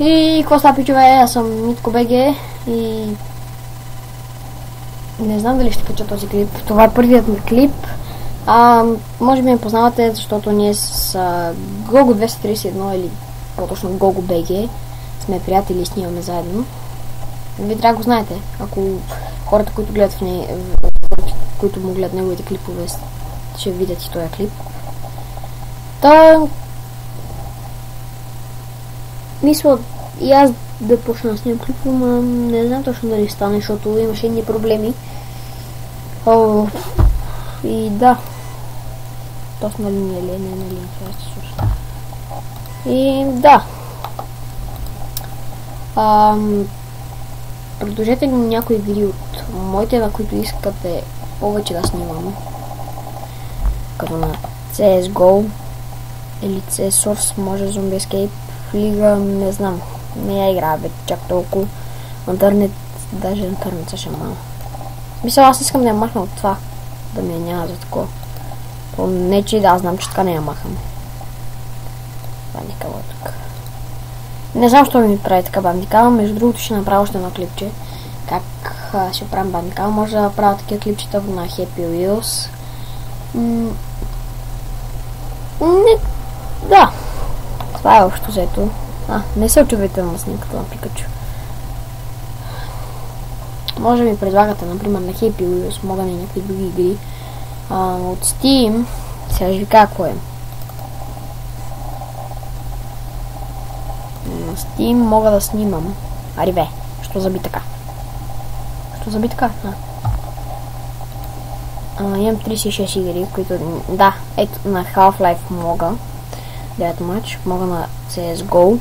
И какво става, пичове? Аз съм Митко БГ и не знам дали ще кача този клип. Това е първият ми клип. Може би ме познавате, защото ние с Gogo 231 или по-точно Gogo BG сме приятели и снимаме заедно. Вие трябва да го знаете, ако хората, които гледат които му гледат неговите клипове, ще видят и този клип. Мисля и аз да почна да снимам клипове, но не знам точно дали стане, защото имаше едни проблеми. И да. Точно на линия ли? Не на линия, това ще слуша. И да. Предложете ми някои видео от моите, на които искате повече да снимам. Като на CSGO или CS Source, може Zombie Escape, Лига, не знам. Не я играя бе чак толкова. Интернет, даже интернет също малко. Мисля, аз искам да я махна от това. Да ми я няма за такова. Не, че да, знам, че така не я махам. Бандикала е тук. Не знам, що ми прави така бандикала. Между другото ще направя още едно клипче. Как ще правим бандикала. Може да правя такива клипчета на Happy Wheels. Да. Това е общо взето. Не се очудвайте на снимката на Пикачу. Може да ми предлагате, например, на Happy Wheels, мога на някакви други игри. От Steam, сега ще ви кажа какво е. На Steam мога да снимам. Ариве, що заби така? Що заби така? Имам 36 игри, които... Да, ето на Half-Life мога. 9 матч, мога на CSGO.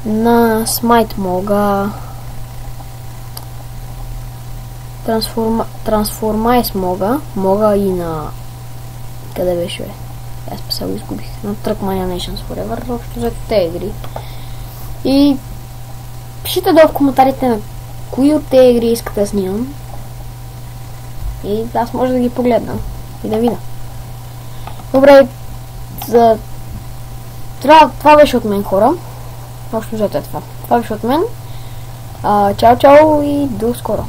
На Smite мога. Transformice мога и на... Къде беше бе? Аз па го изгубих. На Trackmania Nations Forever, общо за тези игри. И пишете долу в коментарите на кои от тези игри искате да снимам. И аз може да ги погледна и да видя. Добре, това беше от мен, хора. Общо взето е това. Това беше от мен. Чао, чао и до скоро.